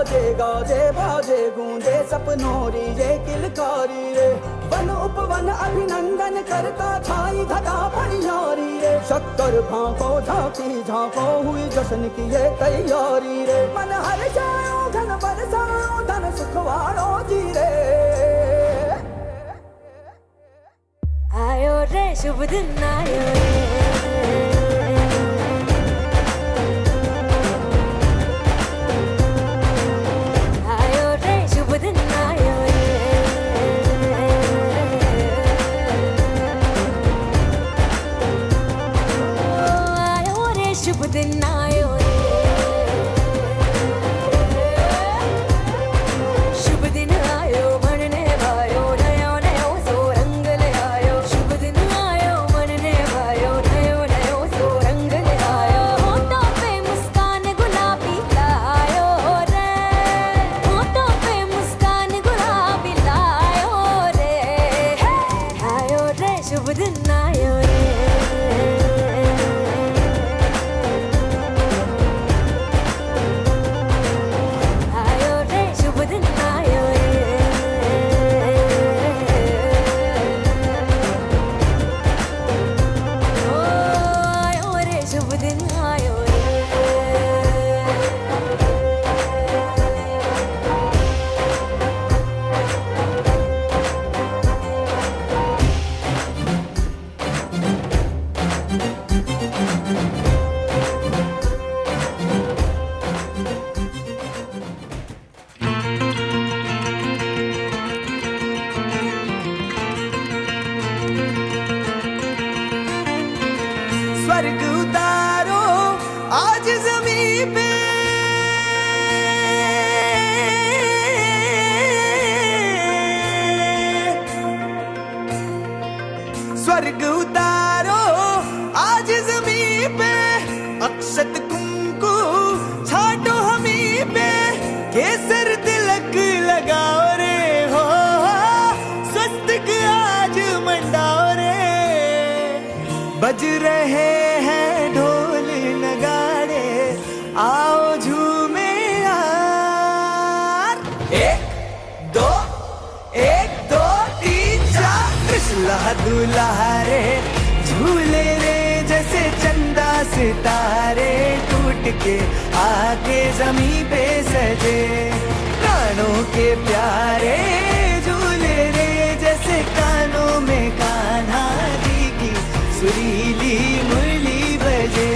बाजे गाजे बाजे गूंजे सपनों री ये किलकारी रे। वन उपवन अभिनंदन करता छाई घटा परियारी रे। शक्कर भांको झांकी झांको हुई जश्न की ये तैयारी रे। मन हर जाओ धन बरसाओ धन सुखवारो जी रे। आयो रे शुभ दिन आयो रे। शुभ दिन आयो रे। शुभ दिन आयो मनने भायो नयो नयो सो रंग ले आयो। शुभ दिन आयो मनने भायो नयो नयो सो रंग ले आयो। होठों पे मुस्कान गुलाबी लायो रे। होठों पे मुस्कान गुलाबी लायो रे। आयो रे शुभ दिन आयो रे। स्वर्ग उतारो आज ज़मीं पे। स्वर्ग उतारो आज ज़मीं पे। अक्षत कुंकु छाटो हमीं पे। केसर तिलक लगाओ रे हो। स्वस्तिक आज मंडाओ रे। बज रहे हैं ढोल नगाड़े आओ झूमे यार। एक दो 3 4 कृष्णा दूल्हा रे। झूले रे जैसे चंदा सितारे टूट के आके जमीन पे सजे। प्राणों के प्यारे झूले रे जैसे कानों में कान्हा जी की सुरीली मुरली बजे।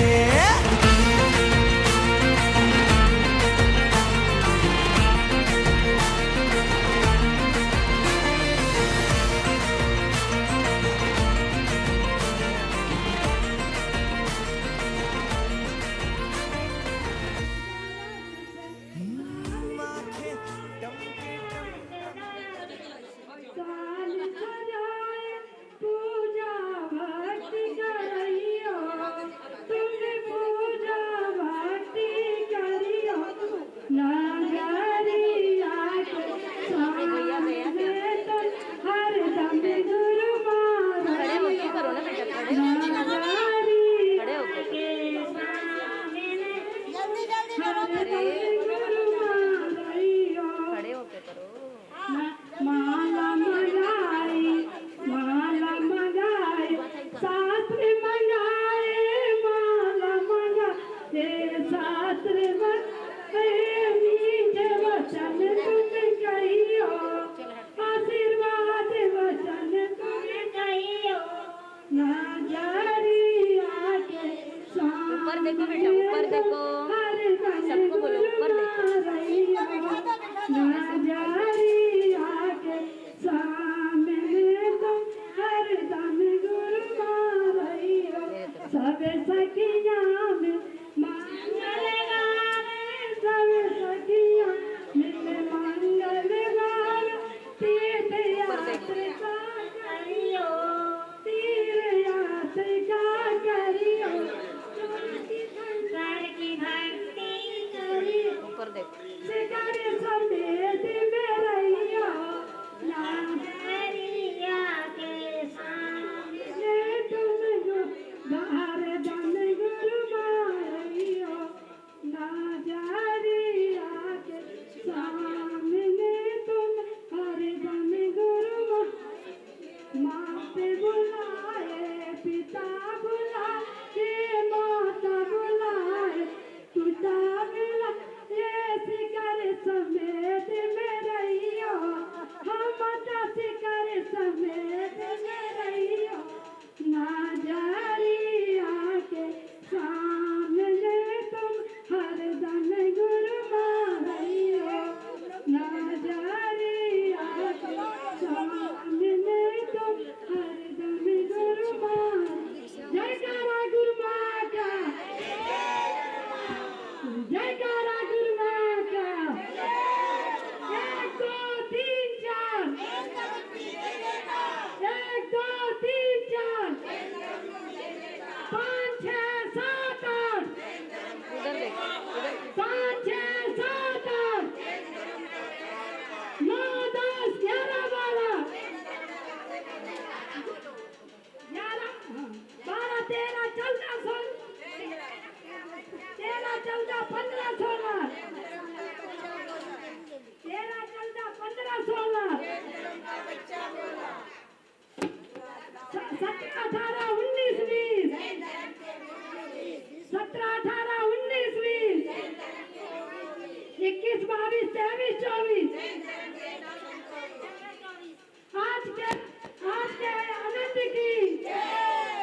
आज के आनंद की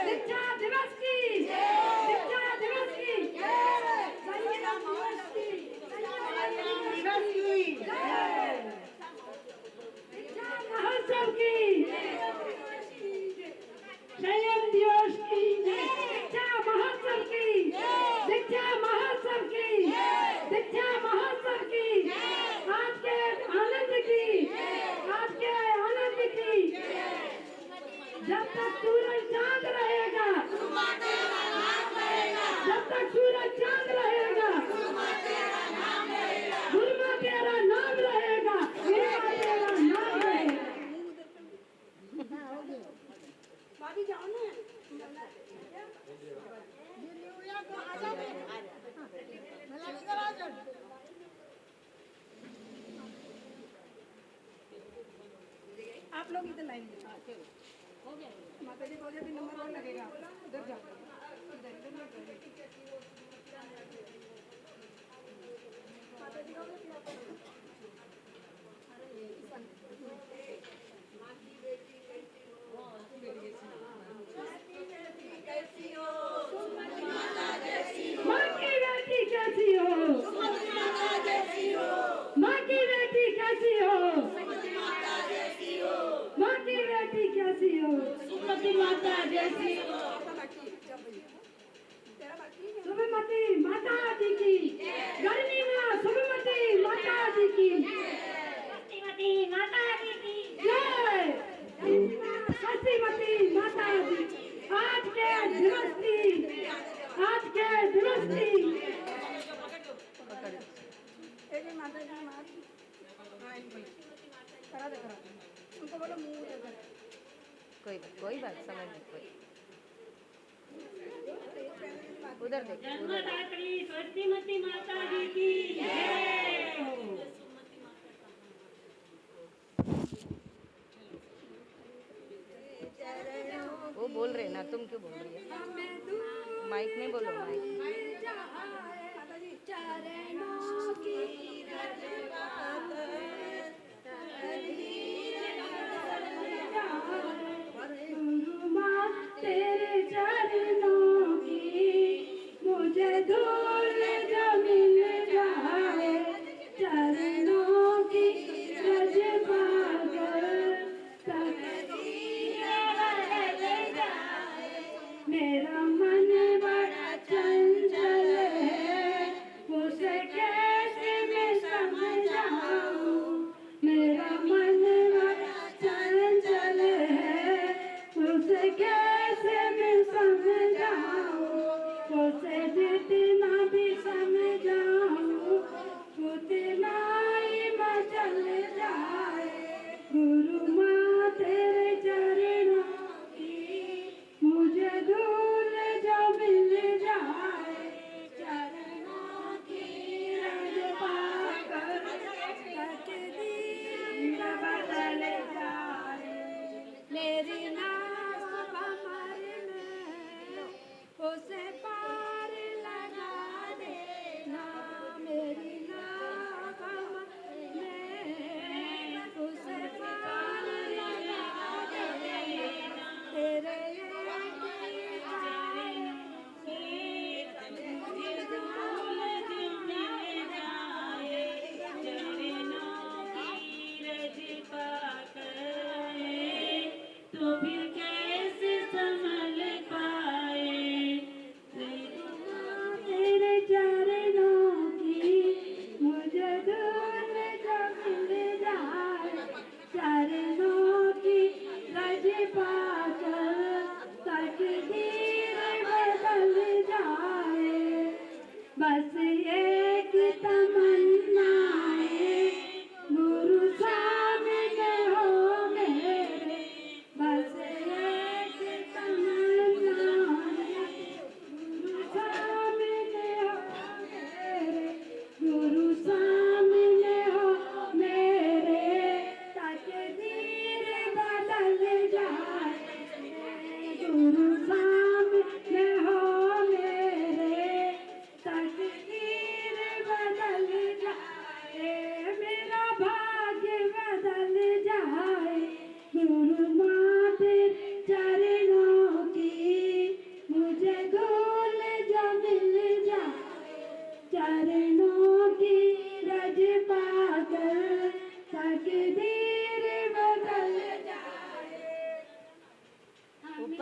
दीक्षा दिवस की दीक्षा दिवस की संयम दिवस की दीक्षा महोत्सव की संयम दिवस की दीक्षा महोत्सव की दीक्षा महोत्सव की दीक्षा महोत्सव की आज के आनंद की आज के आनंद की जब तक सूरज चांद रहेगा जब तक सूरज चांद रहेगा गुरुमा तेरा नाम रहेगा गुरुमा तेरा नाम रहेगा भाभी जाओ ना आप लोग इधर लाइन में हो गया माता जी बोले भी नंबर और लगेगा उधर जाओ माता जी कैसी हो माँ की बेटी कैसी हो माँ की बेटी कैसी हो माँ की बेटी कैसी हो सुमति माता जैसी हो सुमति माता जी की गर्मी में सुमति माता जी की सस्तीमती माता जी की जय सस्तीमती माता जी आज के दिवस की एक माता जी मार करा दे उनको बोलो मुंह दे कोई बात समझ नहीं कोई उधर देख जन्मदात्री स्वस्तिमती माता जी की जय वो बोल रहे ना तुम क्यों बोल रही है माइक में बोलो माइक चरणों की माँ तेरे चरणों की मुझे धूल जो मिल जाए चरणों की रज पाकर मेरा मन बड़ा चंचल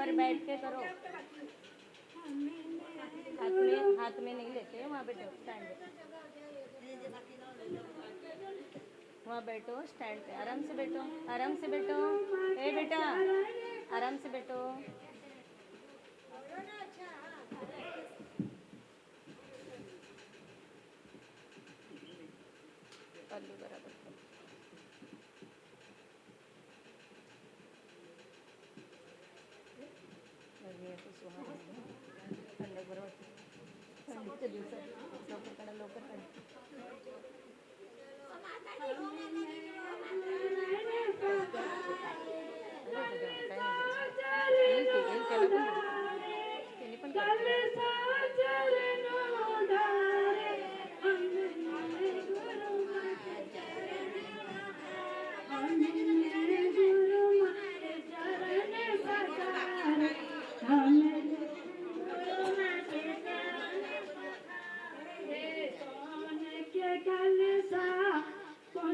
ऊपर बैठ के करो, हाथ में नहीं लेते, वहाँ बैठो स्टैंड पे, वहाँ बैठो स्टैंड पे, आराम से बैठो, आराम से बैठो, ए बेटा आराम से बैठो। पल्लू बराबर करो। थंड बरोबर थंडीच्या दिवसात लवकर काढा, लवकर काढा. येईल त्याला पण त्यांनी पण करते.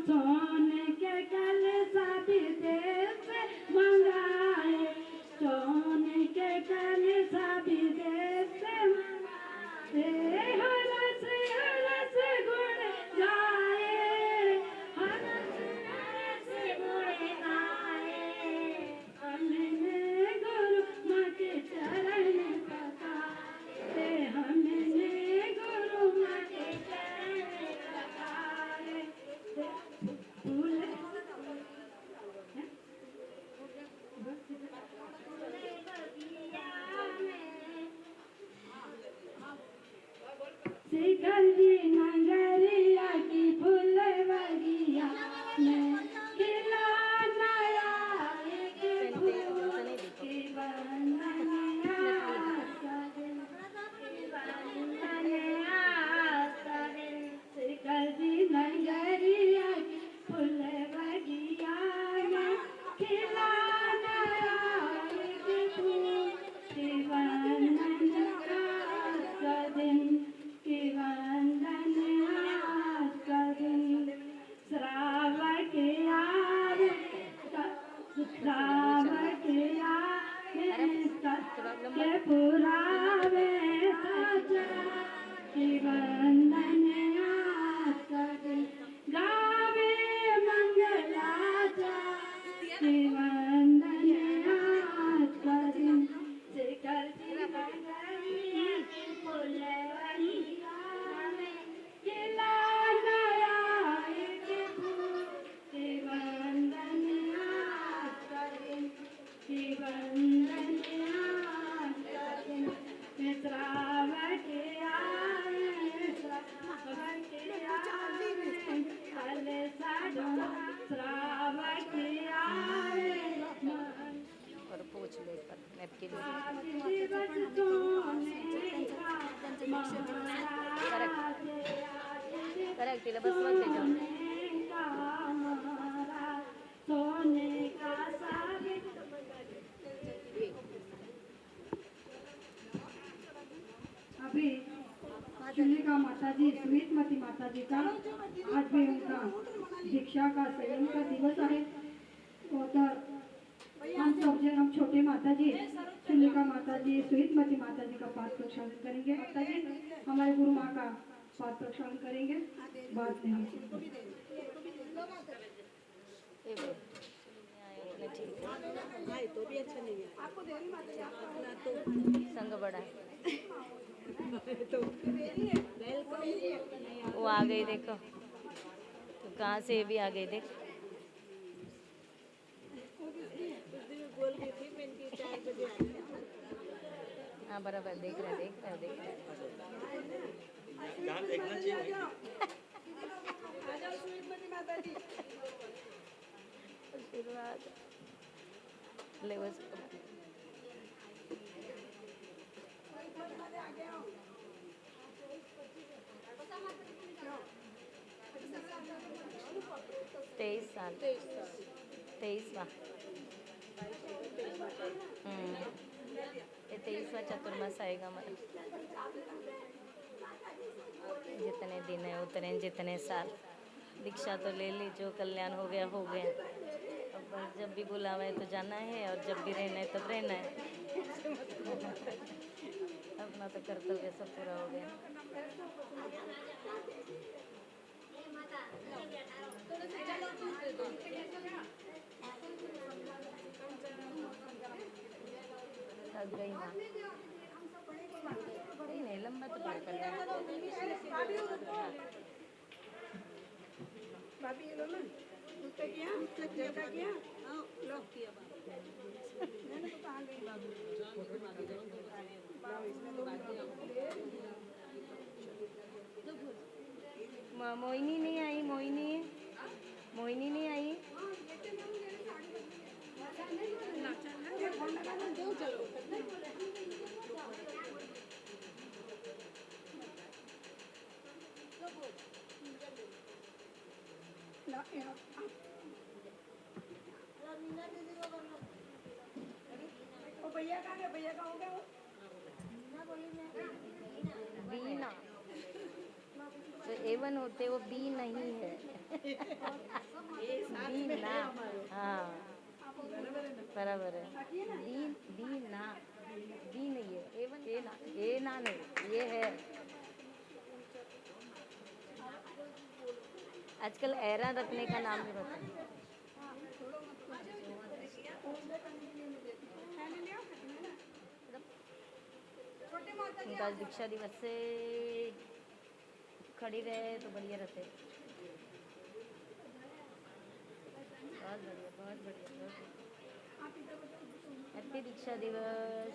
सोने के कलसा विदेश से मंगाए, सोने के कलसा विदेश से मंगाए, हरस हरस गुण गाए, हरस गुण गाए, हमने गुरु माँ के चरण पखारे, हमने गुरु माँ के चरण पखारे। शिखर जी नगरिया की फुलवरिया में खिला नया एक फूल की वंदनिया करें। शिखर जी नगरिया की फुलवरिया में खिला नया एक फूल की वंदनिया करें, की वंदनिया करें। श्रावक आए, श्रावक आए के पुरावे सजा, की वंदनिया करें। गावे मंगलाचा, की वंदनिया करें। शिखर जी नगरिया की फुलवरिया में खिला नया एक फूल की वंदनिया करें, की वंदनिया करें। श्रावक आए, श्रावक आए, कलसा डोला, श्रावक आए और पोछ लो पर नैपकिन करेक्ट तिला बसवत सोने का साबित। अभी चुनिका माता जी, स्वीतमती माता जी का आज भी उनका दीक्षा का संयम का दिवस है। उधर हम सब जन, हम छोटे माता जी, चुनिका माता जी, स्वीतमती माता जी का पाद प्रक्षालन करेंगे। माता जी हमारे गुरु माँ का पाद प्रक्षालन करेंगे बाद में हम तो भी अच्छा नहीं है आपको देरी माता जी, अपना तो संग बड़ा है तो वो आ गई देखो, तो कहाँ से भी आ गई देख। बोल रही थी मैं इनकी 4 बजे आ रही। हाँ बराबर देख रहे देख रहे देख रहे देखना चाहिए। आशीर्वाद ले बस 23 साल 23वां ये 23वां चतुर्मास आएगा हमारा। जितने दिन है उतने जितने साल दीक्षा तो ले ली, जो कल्याण हो गया हो गया। अब बस जब भी बुलावा है तो जाना है और जब भी रहना है तब रहना है। अपना तो कर्तव्य सब पूरा हो गया। थक गई माँ। नहीं नहीं लंबा तो पड़ कर भाभी ये लो ना, उसका किया, जैसा किया, हाँ, लो किया मैंने तो कहाँ गई मोहिनी नहीं आई, मोहिनी मोहिनी नहीं आई। वो भैया कहाँ गए, भैया कहाँ हो गए वो? बीना तो एवन होते वो बी नहीं है। बीना हाँ बराबर है। बीना बी नहीं है, एवन ए ना नहीं ये है। आजकल एरा रखने का नाम नहीं पता। उनका दीक्षा दिवस से खड़ी रहे तो बढ़िया रहते। बहुत बढ़िया बहुत बढ़िया। हैप्पी दीक्षा दिवस।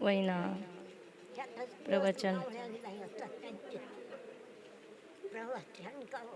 वही ना प्रवचन प्रवचन करो।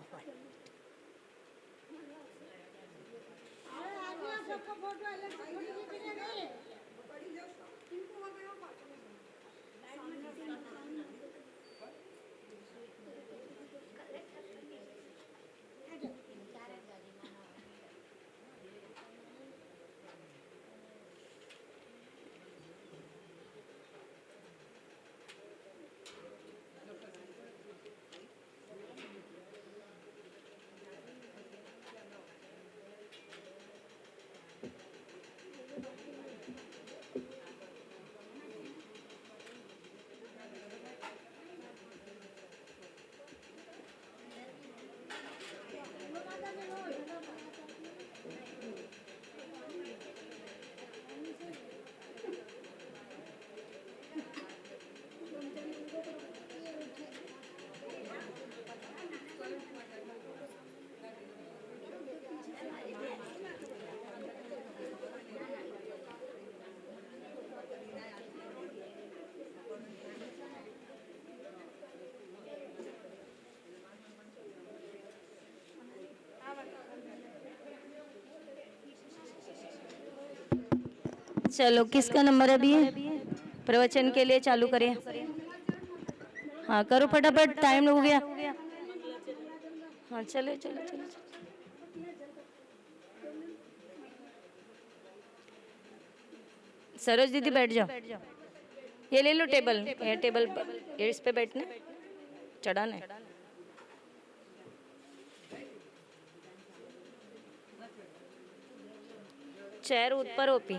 चलो किसका नंबर अभी है प्रवचन के लिए चालू करें। हाँ करो फटाफट टाइम हो गया। हाँ चलो चलो चलो सरोज दीदी बैठ जाओ। ये ले लो टेबल, ये टेबल ये इस पे बैठना चढ़ाना है। चेयर ऊपर होगी,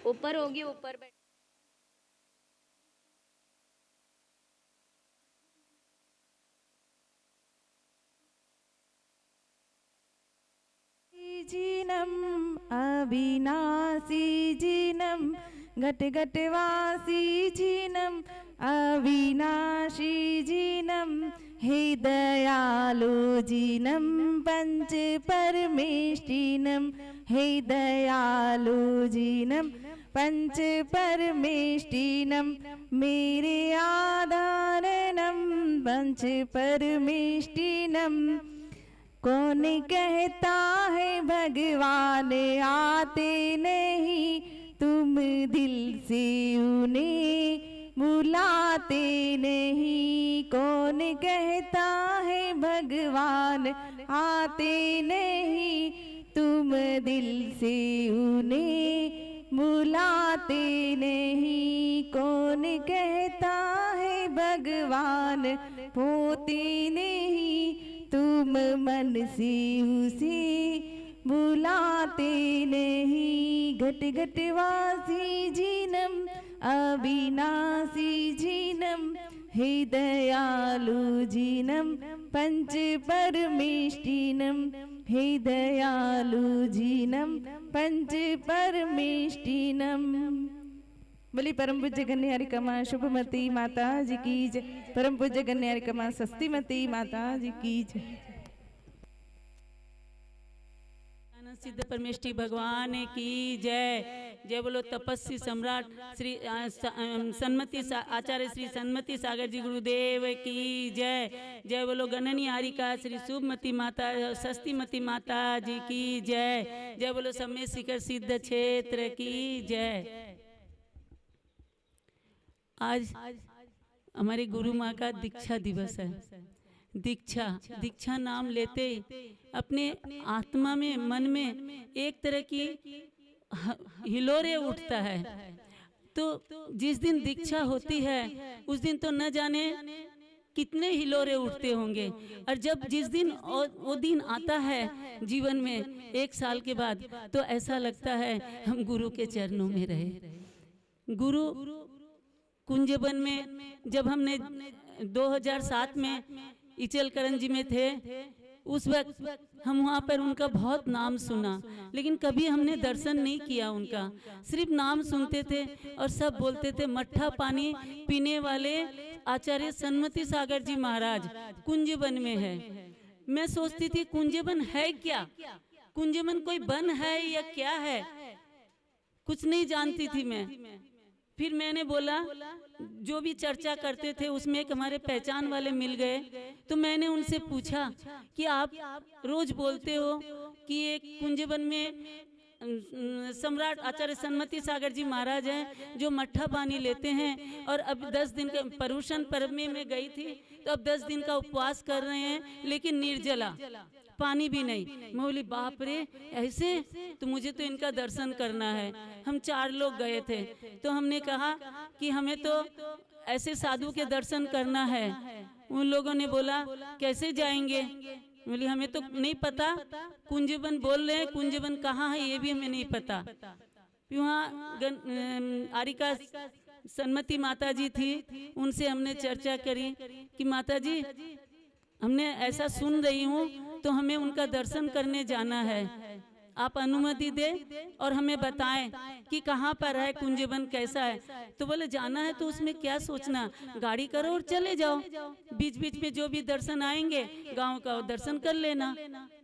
ऊपर होगी, ऊपर बैठ। जीनम अविनाशी जीनम घट घटवासी जीनम अविनाशी जीनम हे दयालु जीनम पंच परमेष्टिनम हे दयालु जीनम पंच परमेष्टिनम मेरे आधारणम पंच परमेष्टिनम कौन कहता है भगवान आते नहीं, तुम दिल से उन्हें बुलाते नहीं। कौन कहता है भगवान आते नहीं, तुम दिल से उन्हें बुलाते नहीं। कौन कहता है भगवान होते नहीं, तुम मन से उसे बुलाते नहीं। घट घट वासी जीनम अविनाशी जीनम, हे दयालु जीनम पंच परमेष्टिनम, हे दयालु जीनम पंच परमेष्टिनम। बोली परम पूज्य गण्यहरिका माँ शुभमती माता जी की जय। परम पूज्य गण्यहरिका माँ सस्तीमती माता जी की जय। सिद्ध परमेष्ठी भगवान की जय। जय बोलो तपस्वी सम्राट श्री सन्मति आचार्य श्री सन्मति सागर जी गुरुदेव की जय। जय बोलो गणनी हारिका श्री शुभमती माता सस्तीमती माता जी की जय। जय बोलो समय शिखर सिद्ध क्षेत्र की जय। आज हमारी गुरु माँ का दीक्षा दिवस है। दीक्षा नाम लेते ही अपने आत्मा में मन में एक तरह की हिलोरे उठता है। तो जिस दिन दीक्षा होती है उस दिन तो न जाने कितने हिलोरे उठते होंगे, और जब जिस दिन वो दिन आता है जीवन में 1 साल के बाद, तो ऐसा लगता है हम गुरु के चरणों में रहे। गुरु कुंजवन में जब हमने 2007 में इचलकरंजी में थे, उस वक्त हम वहाँ पर उनका बहुत नाम सुना, लेकिन कभी हमने दर्शन नहीं किया उनका। सिर्फ नाम सुनते थे और सब बोलते थे मट्ठा पानी पीने वाले आचार्य सन्मति सागर जी महाराज कुंजवन में है। मैं सोचती थी कुंजवन है क्या, कुंजवन कोई वन है या क्या है, कुछ नहीं जानती थी मैं। फिर मैंने बोला, जो भी चर्चा करते थे उसमें एक हमारे पहचान वाले मिल गए, तो मैंने उनसे पूछा कि आप रोज बोलते हो कि एक कुंजवन में सम्राट आचार्य सन्मति सागर जी महाराज हैं जो मट्ठा पानी लेते हैं, और अब 10 दिन का पर्युषण पर्व में मैं गई थी, तो अब 10 दिन का उपवास कर रहे हैं, लेकिन निर्जला, पानी भी नहीं। मैं बोली बाप रे, ऐसे? तो मुझे तो इनका दर्शन करना है। हम 4 लोग गए थे, तो हमने कहा कि हमें तो ऐसे साधु के दर्शन करना है। उन लोगों ने बोला कैसे जाएंगे? बोली हमें तो नहीं पता, कुंजवन बोल रहे हैं, कुंजवन कहाँ है ये भी हमें नहीं पता। वहाँ आरिका सन्मति माता जी थी, उनसे हमने चर्चा करी कि माता जी हमने ऐसा सुन रही हूँ, तो हमें उनका दर्शन करने जाना है, आप अनुमति दे और हमें बताएं कि कहाँ पर है, कुंजवन कैसा है। तो बोले जाना है तो उसमें क्या सोचना, गाड़ी करो और चले जाओ, बीच बीच में जो भी दर्शन आएंगे गांव का दर्शन कर लेना।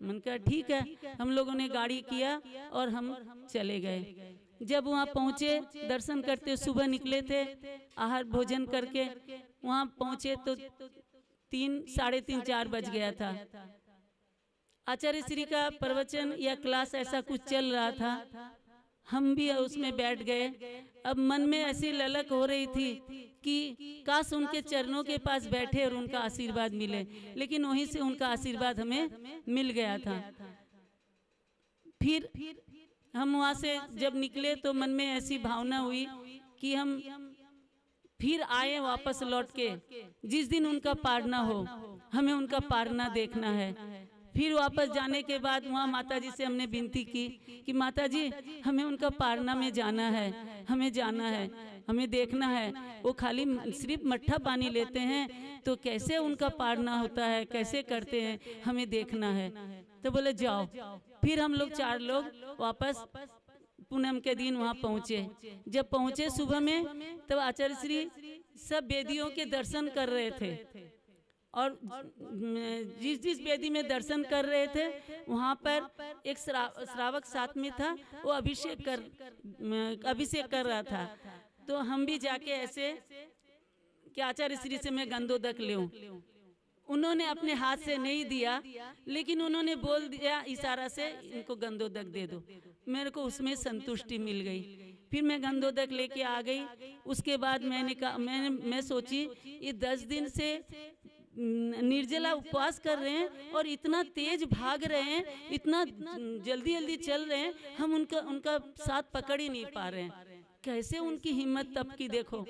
मन का ठीक है। हम लोगों ने गाड़ी किया और हम चले गए। जब वहाँ पहुँचे, दर्शन करते सुबह निकले थे, आहार भोजन करके वहाँ पहुँचे तो 3, साढ़े 3, 4 बज गया था। आचार्य श्री का प्रवचन या क्लास ऐसा कुछ चल रहा था, हम भी उसमें बैठ गए। अब मन में ऐसी ललक हो रही थी कि काश उनके चरणों के पास बैठे और उनका आशीर्वाद मिले, लेकिन वहीं से उनका आशीर्वाद हमें मिल गया था। फिर हम वहाँ से जब निकले तो मन में ऐसी भावना हुई कि हम फिर आए वापस लौट के, जिस दिन उनका पारना हो हमें उनका पारना देखना है। फिर वापस जाने के बाद वहाँ माता जी से हमने विनती की कि माता जी हमें उनका पारना में जाना है, हमें जाना है, हमें देखना है। वो खाली सिर्फ मट्ठा पानी लेते हैं, तो कैसे उनका पारना होता है, कैसे करते हैं, हमें देखना है। तो बोले जाओ। फिर हम लोग 4 लोग वापस पूनम के दिन वहाँ पहुँचे। जब पहुँचे सुबह में, तब आचार्य श्री सब वेदियों के दर्शन कर रहे थे, और जिस वेदी में दर्शन कर रहे थे वहाँ पर एक श्रावक साथ में था, वो अभिषेक कर रहा था। तो हम भी जाके ऐसे कि आचार्य श्री से मैं गंधोदक लूं, उन्होंने अपने हाथ से नहीं दिया, लेकिन उन्होंने बोल दिया इशारा से, इनको गंधोदक दे दो। मेरे को उसमें संतुष्टि मिल गई। फिर मैं गंधोदक लेके आ गई। उसके बाद मैंने कहा, मैं सोची ये 10 दिन से निर्जला उपवास कर रहे हैं और इतना तेज भाग रहे हैं, इतना जल्दी जल्दी चल रहे हैं, हम उनका साथ पकड़ ही नहीं पा रहे हैं। कैसे उनकी हिम्मत तब की देखो।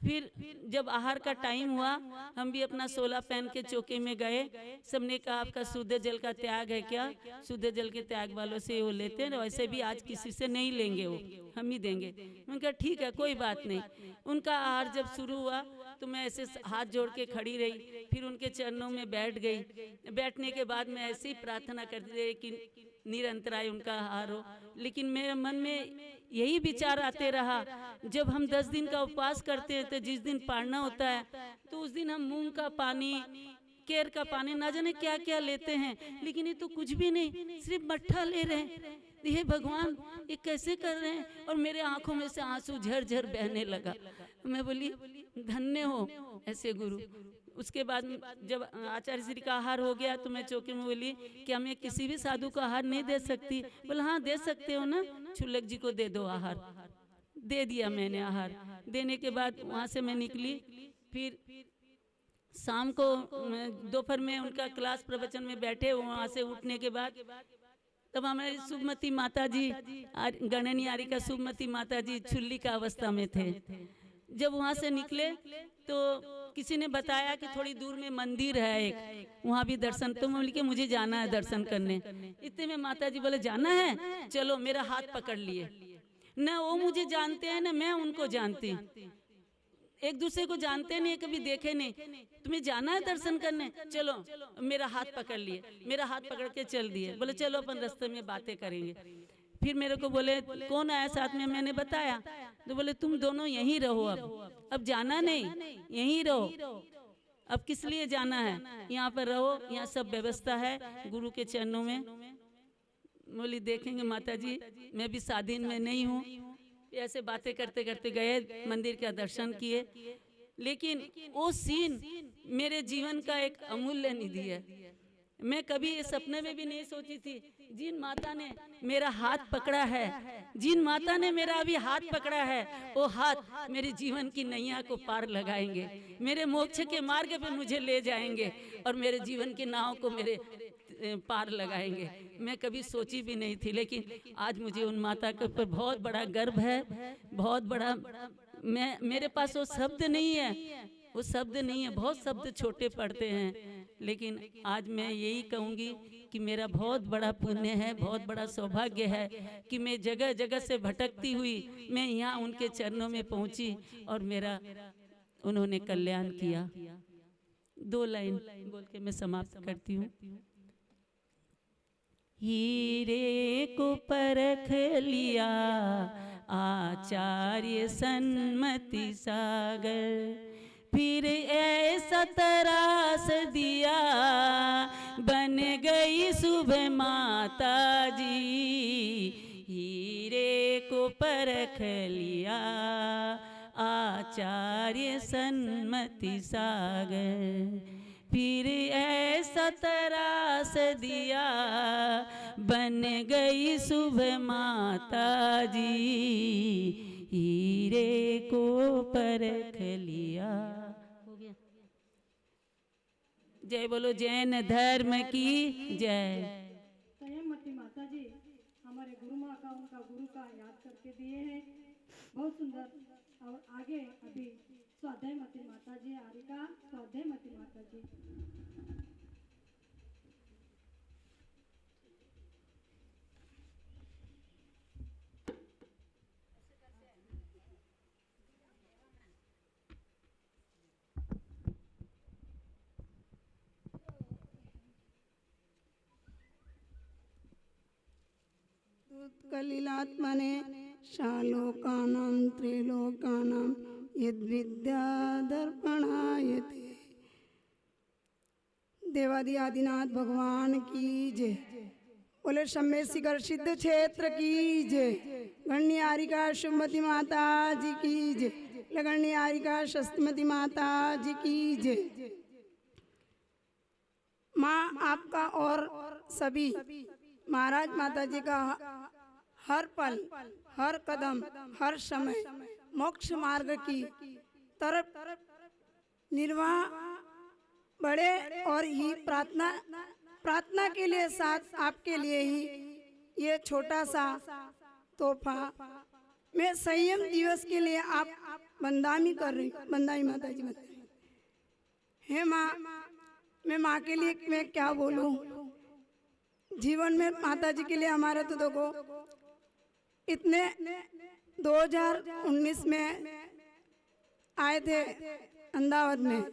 फिर जब आहार का टाइम हुआ, हम भी अपना 16 पहन के चौके में गए। सबने कहा आपका शुद्ध जल का त्याग है क्या? शुद्ध जल के त्याग वालों से वो लेते हैं, वैसे भी आज किसी से नहीं लेंगे, वो हम ही देंगे। मैंने कहा ठीक है, कोई बात नहीं। उनका आहार जब शुरू हुआ तो मैं ऐसे हाथ जोड़ के खड़ी रही, फिर उनके चरणों में बैठ गई। बैठने के बाद मैं ऐसे ही प्रार्थना करती रही कि निरंतराय उनका आहार हो। लेकिन मेरे मन में यही विचार आते रहा, जब हम 10 दिन का उपवास करते हैं तो जिस दिन पारना होता है तो उस दिन हम मूंग का पानी, केर का पानी, ना जाने क्या क्या लेते हैं, लेकिन ये तो कुछ भी नहीं, सिर्फ मट्ठा ले रहे हैं। हे भगवान, ये कैसे कर रहे हैं? और मेरे आंखों में से आंसू झरझर बहने लगा। मैं बोली धन्य हो ऐसे गुरु। उसके बाद जब आचार्य श्री का आहार हो गया तो मैं चौके में बोली क्या मैं किसी भी साधु को आहार नहीं दे सकती? बोला हाँ दे सकते हो ना, छुल्लक जी को दे दो आहार। दे दिया मैंने आहार। देने के बाद वहाँ से मैं निकली। फिर शाम को दोपहर में उनका क्लास प्रवचन में बैठे, वहाँ से उठने के बाद तब हमारी शुभमती माता जी, गणनी आरी का शुभमती माता जी छुल्ली का अवस्था में थे। जब वहाँ से निकले तो किसी ने बताया कि थोड़ी दूर में मंदिर है एक, वहाँ भी दर्शन, तो मैं बोली कि मुझे जाना है दर्शन करने। इतने में माता जी बोले जाना है, चलो। मेरा हाथ पकड़ लिए। न वो मुझे जानते हैं न मैं उनको जानती, एक दूसरे को जानते नहीं, कभी देखे नहीं। तुम्हें जाना है दर्शन करने, चलो। मेरा हाथ पकड़ लिए, मेरा हाथ पकड़ के चल दिए। बोले चलो अपन रास्ते में बातें करेंगे। फिर मेरे को बोले कौन आया साथ में? मैंने बताया तो बोले तुम दोनों यहीं रहो, अब जाना नहीं, यहीं रहो। अब किस लिए जाना है? यहाँ पर रहो, यहाँ सब व्यवस्था है गुरु के चरणों में। बोली देखेंगे माता जी, मैं भी स्वाधीन में नहीं हूँ। ऐसे बातें करते करते गए, मंदिर का दर्शन किए। लेकिन वो सीन मेरे जीवन का एक अमूल्य निधि है। मैं कभी इस सपने में भी नहीं सोची थी, जिन माता ने मेरा हाथ पकड़ा है, जिन माता ने मेरा अभी हाथ पकड़ा है, वो हाथ मेरे जीवन की नैया को पार लगाएंगे, मेरे मोक्ष के मार्ग पे मुझे ले जाएंगे और मेरे जीवन की नाव को मेरे पार लगाएंगे। मैं कभी सोची भी नहीं थी, लेकिन आज मुझे उन माता के ऊपर बहुत बड़ा गर्व है, बहुत बड़ा। मेरे पास वो शब्द नहीं है, वो शब्द नहीं है, बहुत शब्द छोटे पड़ते हैं। लेकिन आज मैं यही कहूँगी कि मेरा बहुत बड़ा पुण्य है, बहुत बड़ा सौभाग्य है कि मैं जगह जगह से भटकती हुई मैं यहाँ उनके चरणों में पहुँची और मेरा उन्होंने कल्याण किया। 2 लाइन बोल के मैं समाप्त करती हूँ। हीरे को परख लिया आचार्य सन्मति सागर, फिर ऐसा तरास दिया बन गई सुबह माता जी। हीरे को परख लिया आचार्य सन्मति सागर, फिर ऐसा तरास दिया बन गई सुबह माता जी। हीरे को परख लिया। हो गया। जय बोलो जैन धर्म की जय। संयमवती माता जी हमारे गुरु माँ का, उनका गुरु का याद करके दिए हैं, बहुत सुंदर। और आगे अभी स्वाध्यायमती माता जी, आरिका स्वाध्यायमती माता जी। कलिलात्मने शालोकानां त्रिलोकानां यद्विद्यादर्पणायते। देवादि आदिनाथ भगवान की जय। बोले शम्य शिखर सिद्ध क्षेत्र की जय। गण्यारिका शुभमती माता जी की जय। लगण्यारिका शस्त्रमती माता जी की जय। माँ आपका और सभी महाराज माता जी का हर पल, हर कदम, हर समय मोक्ष मार्ग की तरफ निर्वाह बड़े और ही प्रार्थना के लिए साथ आपके लिए ही ये छोटा सा तोहफा मैं संयम दिवस के लिए आप बंदामी कर रही हूँ। बंदाई माता जी बता हे माँ, मैं माँ के लिए मैं क्या बोलूँ। जीवन में माता जी के लिए हमारे तो देखो इतने 2019 में आए थे अहमदाबाद में,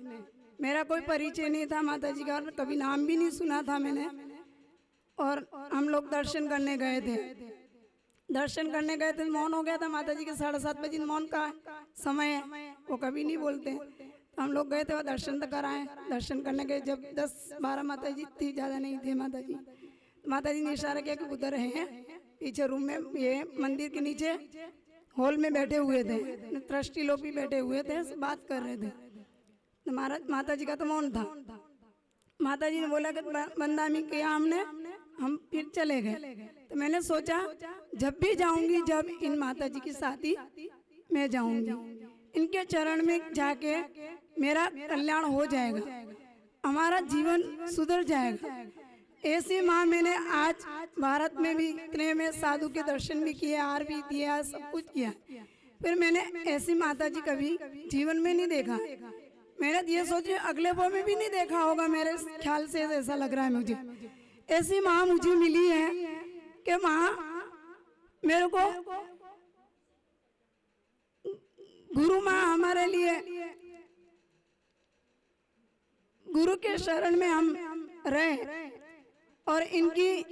मेरा कोई परिचय नहीं था माता जी का, और कभी नाम भी नहीं सुना था मैंने। और हम लोग दर्शन करने गए थे, मौन हो गया था माता जी के 7:30 बजे मौन का समय है, वो कभी नहीं बोलते। तो हम लोग गए थे, वो दर्शन तो कराएं। दर्शन करने गए जब 10-12 माता जी थी, ज़्यादा नहीं थे माता जी। माता जी ने इशारा किया कि उधर हैं पीछे रूम में, ये मंदिर के नीचे हॉल में बैठे हुए थे, ट्रस्टी लोग भी बैठे हुए थे, बात कर रहे थे। तो माता जी का तो मौन था। माता जी ने बोला कि बंदामी किया हमने, हम फिर चले गए। तो मैंने सोचा जब भी जाऊंगी, जब इन माता जी के साथ ही मैं जाऊंगी, इनके चरण में जाके मेरा कल्याण हो जाएगा, हमारा जीवन सुधर जाएगा। ऐसी माँ मैंने आज भारत में भी इतने में साधु के दर्शन भी किए, हार भी दिया, सब कुछ किया, फिर मैंने ऐसी माता जी कभी जीवन में नहीं देखा। मैंने ये सोचे अगले भाव में भी नहीं देखा होगा, मेरे ख्याल से ऐसा लग रहा है मुझे। ऐसी माँ मुझे मिली है कि माँ मेरे को गुरु माँ हमारे लिए, गुरु के शरण में हम रहे और इनकी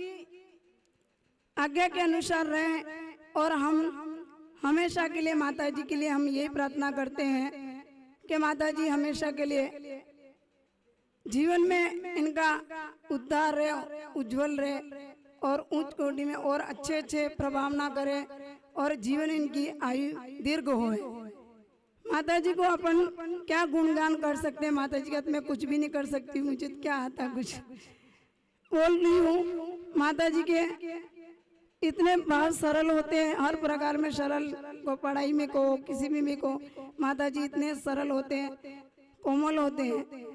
आज्ञा के अनुसार रहे, और हम हमेशा के लिए माता जी के लिए हम यही प्रार्थना करते हैं कि माता जी हमेशा के लिए जीवन में इनका उद्धार रहे, उज्जवल रहे, और उच्च कोटि में और अच्छे प्रभाव ना करे, और जीवन इनकी आयु दीर्घ होए। माता जी को अपन क्या गुणगान कर सकते हैं, माता जी का तो मैं कुछ भी नहीं कर सकती, मुझे क्या आता कुछ बोल रही हूँ। माता जी के इतने भाव सरल होते हैं, हर प्रकार में सरल को, पढ़ाई में को, किसी में को, माता जी इतने सरल होते हैं, कोमल होते हैं।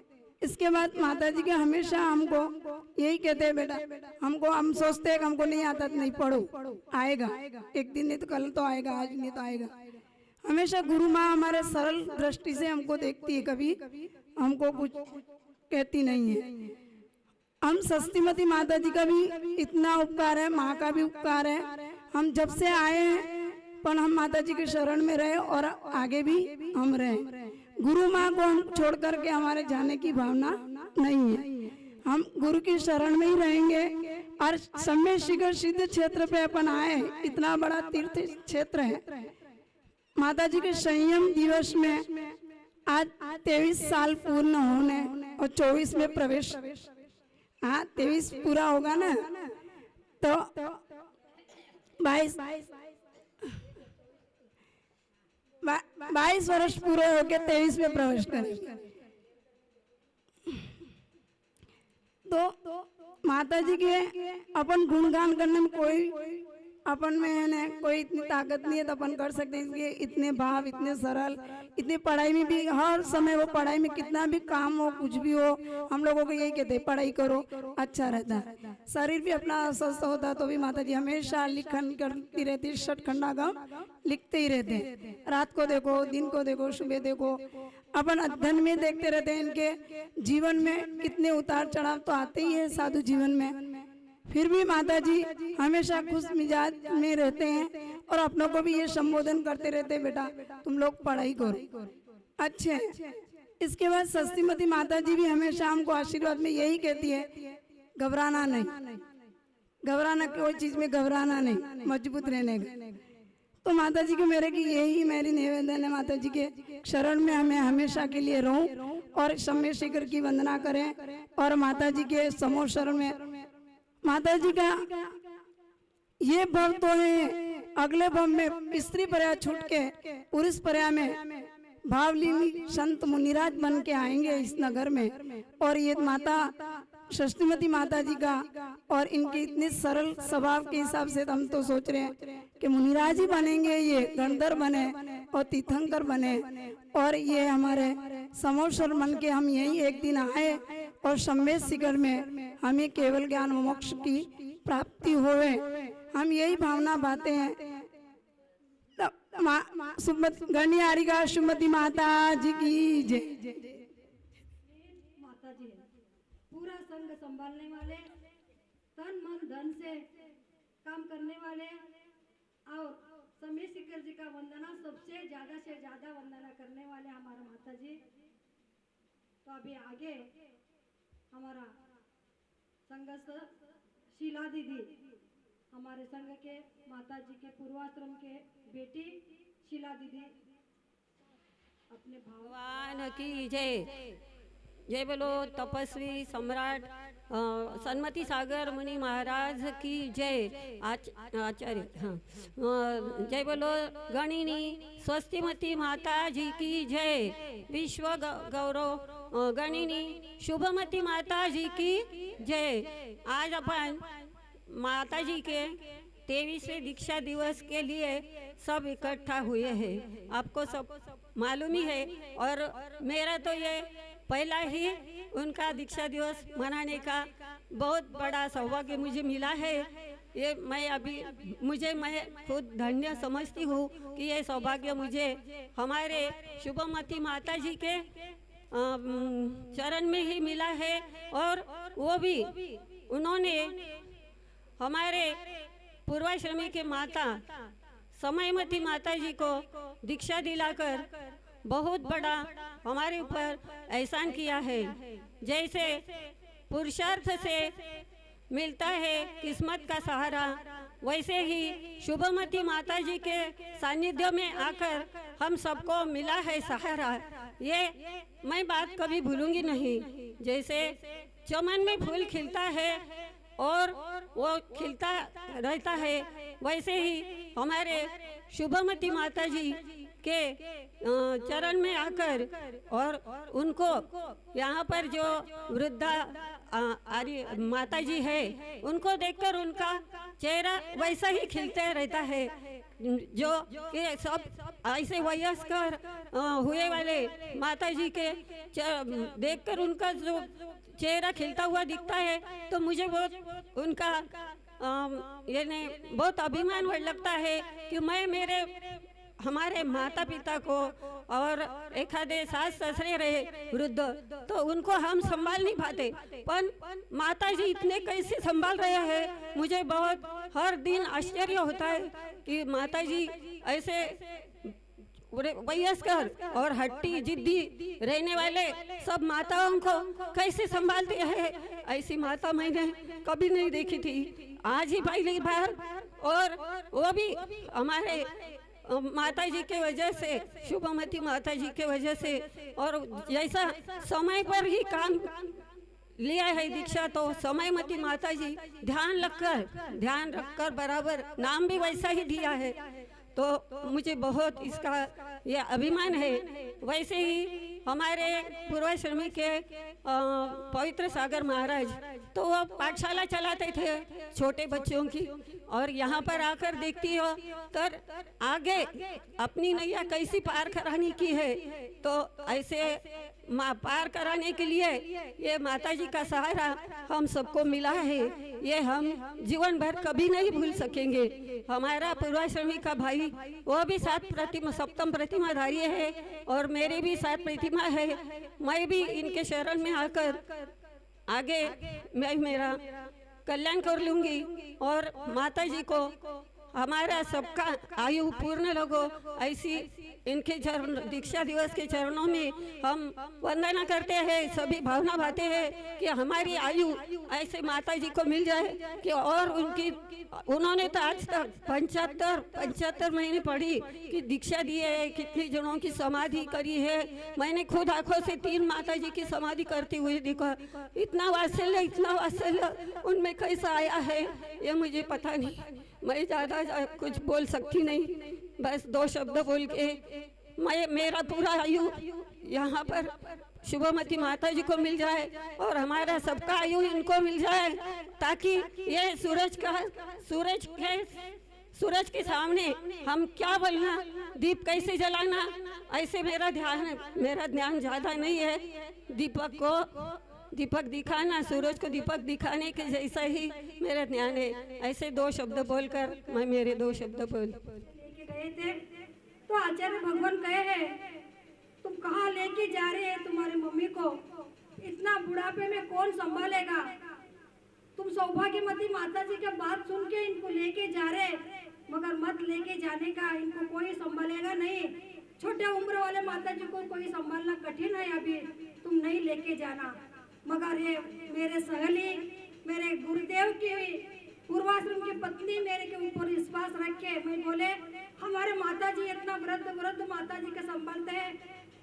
इसके बाद माता जी के हमेशा हमको यही कहते हैं, बेटा हम सोचते हैं कि हमको नहीं आता तो नहीं पढ़ो, आएगा एक दिन, नहीं तो कल तो आएगा, आज नहीं तो आएगा। हमेशा गुरु माँ हमारे सरल दृष्टि से हमको देखती है, कभी हमको कुछ कहती नहीं है। हम षष्ठीमती माता जी का भी इतना उपकार है, माँ का भी उपकार है। हम जब से आए हैं पर हम माता जी के शरण में रहे और आगे भी हम रहे। गुरु माँ को हम छोड़ करके हमारे जाने की भावना नहीं है, हम गुरु की शरण में ही रहेंगे। और समय शिखर सिद्ध क्षेत्र पे अपन आए, इतना बड़ा तीर्थ क्षेत्र है। माता जी के संयम दिवस में आज 23 साल पूर्ण होने और 24 में प्रवेश, हाँ 23 पूरा होगा ना, तो 22 वर्ष पूरे होके 23 में प्रवेश करेंगे। तो माता जी के अपन गुणगान करने में कोई अपन में है ना, कोई इतनी ताकत नहीं है तो अपन कर सकते हैं। इसके इतने भाव, इतने सरल, इतनी पढ़ाई में भी हर समय वो पढ़ाई में कितना भी काम हो, कुछ भी हो, हम लोगों को यही कहते हैं पढ़ाई करो, अच्छा रहता है। शरीर भी अपना स्वस्थ होता तो भी माता जी हमेशा लिखन करती रहती, षटखंडागम लिखते ही रहते हैं। रात को देखो, दिन को देखो, सुबह देखो, अपन अध्ययन में देखते रहते हैं। इनके जीवन में कितने उतार चढ़ाव तो आते ही है साधु जीवन में, फिर भी माता जी हमेशा खुश मिजाज में रहते हैं और अपनों को भी ये संबोधन करते रहते हैं, बेटा तुम लोग पढ़ाई करो, अच्छे। इसके बाद षष्ठीमती माता जी भी हमेशा हमको आशीर्वाद में यही कहती है, घबराना नहीं, घबराना, कोई चीज में घबराना नहीं, मजबूत रहने का। तो माता जी के मेरे की यही मेरी निवेदन है, माता जी के शरण में हमें हमेशा के लिए रहूं और समय शिखर की वंदना करें, और माता जी के समूह शरण में माता जी का ये भव तो है, अगले भव में स्त्री पर्या छूट के पुरुष पर्या में भावलीनी संत मुनिराज बन के आएंगे इस नगर में। और ये माता षष्ठीमती माता जी का और इनके इतने सरल स्वभाव के हिसाब से हम तो सोच रहे हैं कि मुनिराज ही बनेंगे, ये गणधर बने और तीर्थंकर बने। और ये हमारे समोसर मन के हम यही एक दिन आए और सम्मेद शिखर में हमें केवल ज्ञान मोक्ष की प्राप्ति होवे, हम यही भावना पाते हैं। गणी आरिगा सुमति माता जी की जय। माता जी पूरा संघ संभालने वाले, तन मन धन से काम करने वाले और समय शिखर जी का वंदना सबसे ज्यादा से ज्यादा वंदना करने वाले हमारा माता जी। तो अभी आगे हमारा संघस्थ शीला दीदी, हमारे संघ के माता जी के पूर्वाश्रम के बेटी शीला दीदी अपने भगवान की जय। जय बोलो तपस्वी सम्राट सन्मति सागर मुनि महाराज की जय। आचार्य हाँ, जय बोलो गणिनी स्वस्तिमती माता जी की जय। विश्व गौरव गणिनी शुभमती माता जी की जय। आज अपन माता जी के 23वें दीक्षा दिवस के लिए सब इकट्ठा हुए हैं। आपको सब मालूम ही है, और मेरा तो ये पहला ही उनका दीक्षा दिवस मनाने का बहुत बड़ा सौभाग्य मुझे मिला है। ये मैं खुद धन्य समझती हूँ कि ये सौभाग्य मुझे हमारे शुभमती माता जी के चरण में ही मिला है। और वो भी उन्होंने हमारे पूर्वाश्रमी के माता समयमती माता जी को दीक्षा दिलाकर बहुत बड़ा हमारे ऊपर एहसान किया है। जैसे पुरुषार्थ से मिलता है किस्मत का सहारा, वैसे ही शुभमती माता जी के सानिध्य में आकर हम सबको मिला है सहारा। ये मैं बात कभी भूलूंगी नहीं। जैसे चमन में फूल खिलता है और वो खिलता रहता है, वैसे ही हमारे शुभमती माता जी के चरण में आकर और उनको यहाँ पर जो वृद्धा माता जी है उनको देखकर उनका चेहरा वैसा ही खिलते रहता है। जो कि सब ऐसे वयस्कर हुए वाले माता जी के देखकर उनका जो चेहरा खिलता हुआ दिखता है तो मुझे बहुत उनका बहुत अभिमान लगता है कि मैं मेरे हमारे माता पिता को और एखादे सास ससुरे रहे वृद्ध तो उनको हम संभाल नहीं पाते, पर माता जी इतने कैसे संभाल रहे हैं। मुझे बहुत हर दिन आश्चर्य होता है कि माता जी ऐसे वयस्कर और हट्टी जिद्दी रहने वाले सब माताओं को कैसे संभालते हैं। ऐसी माता मैंने कभी नहीं देखी थी, आज ही पहली बार। और वो भी हमारे माता जी के वजह से, शुभमती माता जी के वजह से, और जैसा समय पर ही काम लिया है दीक्षा तो समयमती माता जी ध्यान रखकर बराबर नाम भी वैसा ही दिया है। तो मुझे बहुत इसका ये अभिमान है। वैसे ही हमारे पूर्वाश्रमी के पवित्र सागर महाराज तो वो पाठशाला चलाते थे छोटे बच्चों की, और यहाँ पर आकर देखती हो तो आगे अपनी नैया कैसी पार कराने की है। तो ऐसे पार कराने के लिए ये माता जी का सहारा हम सबको मिला है, ये हम जीवन भर कभी नहीं भूल सकेंगे। हमारा पूर्वाश्रमी का भाई वो भी सप्तम प्रतिमाधारी है और मेरी भी 7 प्रतिमा है। मैं भी इनके शरण में आकर आगे मैं मेरा कल्याण कर लूंगी और माता जी को हमारा सबका आयु पूर्ण लगो, ऐसी इनके चरण दीक्षा दिवस के चरणों में हम वंदना करते हैं। सभी भावना भाते हैं कि हमारी आयु ऐसे माता जी को मिल जाए कि और उन्होंने तो आज तक 75 महीने पढ़ी कि दीक्षा दी है, कितने जनों की समाधि करी है। मैंने खुद आंखों से 3 माता जी की समाधि करती हुई देखा। इतना वात्सल्य उनमें कैसा आया है ये मुझे पता नहीं। मैं ज़्यादा कुछ बोल सकती नहीं, बस 2 शब्द बोल के मैं मेरा पूरा आयु यहाँ पर शुभमती माता जी को मिल जाए और हमारा सबका आयु इनको मिल जाए, ताकि ये सूरज के सामने हम क्या बोलना, दीप कैसे जलाना, ऐसे मेरा ध्यान ज़्यादा नहीं है। दीपक दिखाना, सूरज को दीपक दिखाने के जैसा ही मेरा ध्यान है। ऐसे 2 शब्द बोलकर मैं मेरे 2 शब्द बोल लेके गए थे तो आचार्य भगवान कहे हैं, तुम कहाँ लेके जा रहे हैं तुम्हारी मम्मी को, इतना बुढ़ापे में कौन संभालेगा। तुम सौभाग्यवती माता जी की बात सुन के इनको लेके जा रहे, मगर मत लेके जाने का, इनको कोई संभालेगा नहीं। छोटे उम्र वाले माता जी को कोई संभालना कठिन है, अभी तुम नहीं लेके जाना। मगर ये मेरे सहेली, मेरे गुरुदेव की पूर्वाश्रम की पत्नी मेरे के ऊपर विश्वास रख के मैं बोले, हमारे माता जी इतना वृद्ध माता जी के संभालते हैं,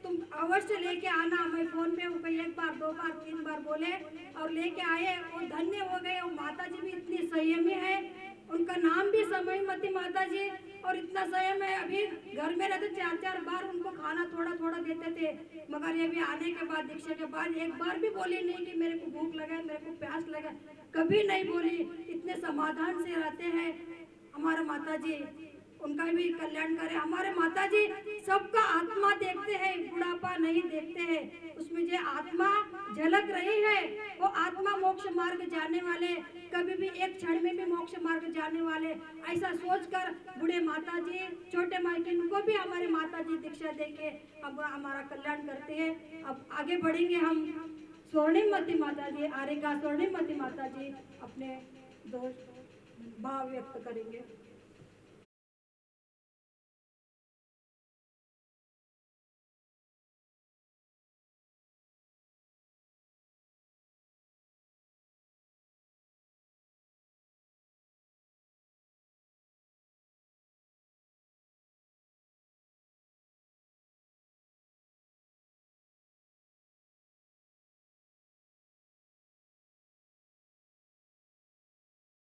तुम अवश्य लेके आना। मैं फोन पे 1 बार 2 बार 3 बार बोले और लेके आए और धन्य हो गए। और माता जी भी इतनी संयमी है, उनका नाम भी समयमती माता जी, और इतना संयम है। अभी घर में रहते 4-4 बार उनको खाना थोड़ा देते थे, मगर ये भी आने के बाद, दीक्षा के बाद 1 बार भी बोली नहीं कि मेरे को भूख लगा, मेरे को प्यास लगा, कभी नहीं बोली। इतने समाधान से रहते हैं हमारे माता जी, उनका भी कल्याण करे। हमारे माता जी सबका आत्मा देखते हैं, बुढ़ापा नहीं देखते हैं। उसमें जो आत्मा झलक रही है वो आत्मा मोक्ष मार्ग जाने वाले, कभी भी एक क्षण में भी मोक्ष मार्ग जाने वाले, ऐसा सोचकर बूढ़े माता जी, छोटे मायके को भी हमारे माता जी दीक्षा देके अब हमारा कल्याण करते हैं। अब आगे बढ़ेंगे हम। स्वर्णिमती माता जी, आरेगा स्वर्णिमती माता जी अपने 2 भाव व्यक्त करेंगे।